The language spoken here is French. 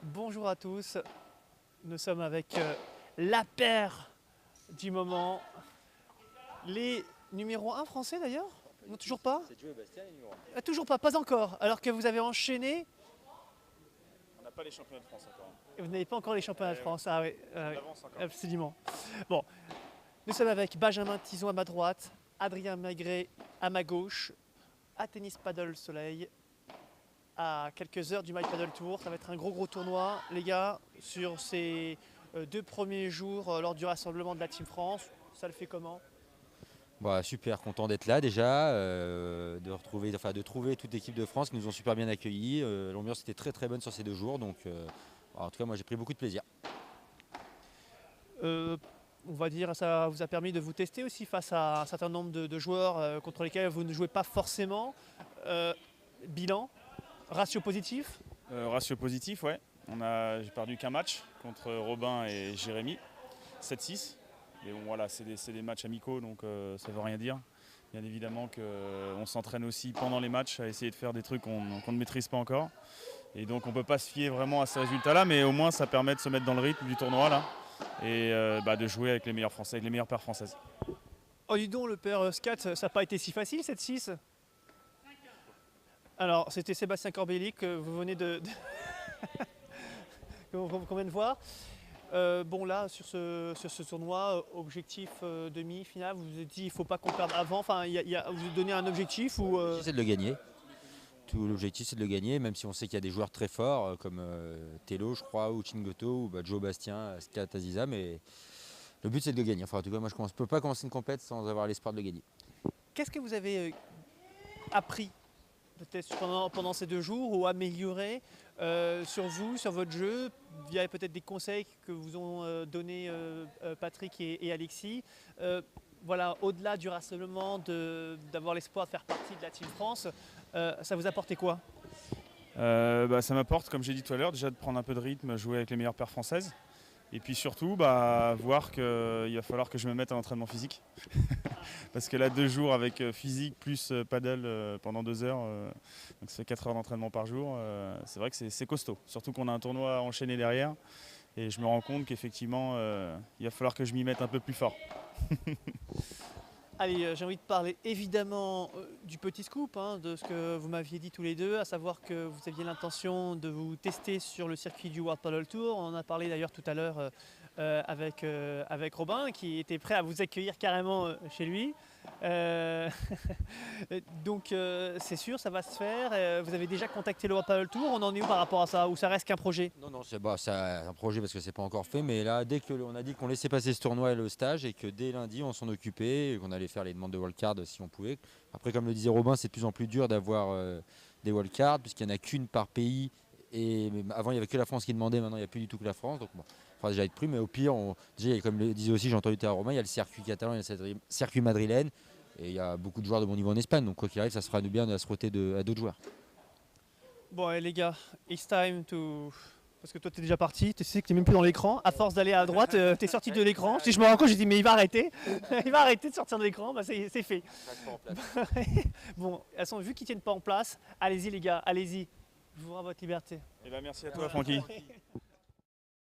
Bonjour à tous, nous sommes avec la paire du moment, les numéros 1 français d'ailleurs. Non, toujours pas. C'est Joe et Bastien, les numéros 1. Toujours pas, pas encore, alors que vous avez enchaîné On n'a pas les championnats de France encore. et vous n'avez pas encore les championnats de France. Ah oui, On avance encore. absolument. Bon, nous sommes avec Benjamin Tison à ma droite, Adrien Maigret à ma gauche, à Tennis Paddle Soleil, à quelques heures du My Paddle Tour. Ça va être un gros tournoi, les gars, sur ces 2 premiers jours lors du rassemblement de la Team France. Ça le fait comment? Bah, super content d'être là déjà, de trouver toute l'équipe de France qui nous ont super bien accueillis. L'ambiance était très bonne sur ces 2 jours, donc en tout cas moi j'ai pris beaucoup de plaisir. On va dire, ça vous a permis de vous tester aussi face à un certain nombre de joueurs contre lesquels vous ne jouez pas forcément. Bilan, ratio positif? Ratio positif, ouais. J'ai perdu qu'un match contre Robin et Jérémy, 7-6. Mais bon voilà, c'est des matchs amicaux, donc ça ne veut rien dire. Bien évidemment qu'on s'entraîne aussi pendant les matchs à essayer de faire des trucs qu'on ne maîtrise pas encore. Et donc on ne peut pas se fier vraiment à ces résultats-là, mais au moins ça permet de se mettre dans le rythme du tournoi là, et de jouer avec les meilleurs Français, avec les meilleures paires françaises. Oh dis donc, le père Scat, ça n'a pas été si facile cette 6. Alors c'était Sébastien Corbelli que vous venez qu'on vient de voir. Bon là sur ce tournoi, objectif demi-finale, vous vous êtes dit il ne faut pas qu'on perde avant, enfin vous vous donnez un objectif ou L'objectif c'est de le gagner. Tout l'objectif c'est de le gagner, même si on sait qu'il y a des joueurs très forts comme Tello je crois, ou Chingoto, ou Joe Bastien, Skat Aziza, mais le but c'est de le gagner. Enfin en tout cas moi je ne peux pas commencer une compète sans avoir l'espoir de le gagner. Qu'est-ce que vous avez appris peut-être pendant ces 2 jours ou amélioré sur vous, sur votre jeu, via peut-être des conseils que vous ont donné Patrick et Alexis. Voilà, au-delà du rassemblement, d'avoir l'espoir de faire partie de la Team France, ça vous apportait quoi? Ça m'apporte, comme j'ai dit tout à l'heure, déjà de prendre un peu de rythme, jouer avec les meilleures paires françaises. Et puis surtout, voir qu'il va falloir que je me mette à l'entraînement physique. Parce que là, 2 jours avec physique plus paddle pendant 2 heures, donc ça fait 4 heures d'entraînement par jour, c'est vrai que c'est costaud. Surtout qu'on a un tournoi à enchaîner derrière. Et je me rends compte qu'effectivement, il va falloir que je m'y mette un peu plus fort. Allez, j'ai envie de parler évidemment du petit scoop, hein, de ce que vous m'aviez dit tous les deux, à savoir que vous aviez l'intention de vous tester sur le circuit du World Paddle Tour. On en a parlé d'ailleurs tout à l'heure avec Robin, qui était prêt à vous accueillir carrément chez lui. Donc c'est sûr, ça va se faire. Vous avez déjà contacté le World Paddle Tour, on en est où par rapport à ça? Ou ça reste qu'un projet? Non, c'est un projet parce que c'est pas encore fait, mais là, dès qu'on a dit qu'on laissait passer ce tournoi et le stage, et que dès lundi, on s'en occupait, et qu'on allait faire les demandes de wildcard si on pouvait. Après, comme le disait Robin, c'est de plus en plus dur d'avoir des wildcards, puisqu'il n'y en a qu'une par pays, et avant, il n'y avait que la France qui demandait, maintenant, il n'y a plus du tout que la France, donc bon, il faudra déjà être pris, mais au pire, déjà, comme le disait aussi, j'ai entendu tout à l'heure Robin, il y a le circuit catalan, il y a le circuit madrilène, et il y a beaucoup de joueurs de bon niveau en Espagne, donc quoi qu'il arrive, ça sera bien de se frotter à d'autres joueurs. Bon, allez, les gars, it's time to... Parce que toi, t'es déjà parti, tu sais que t'es même plus dans l'écran. À force d'aller à droite, t'es sorti de l'écran. Si je me rends compte, j'ai dit, mais il va arrêter. Il va arrêter de sortir de l'écran. Bah, c'est fait. Bon, vu qu'ils tiennent pas en place, allez-y, les gars, allez-y. Je vous rends votre liberté. Et merci à toi, Francky.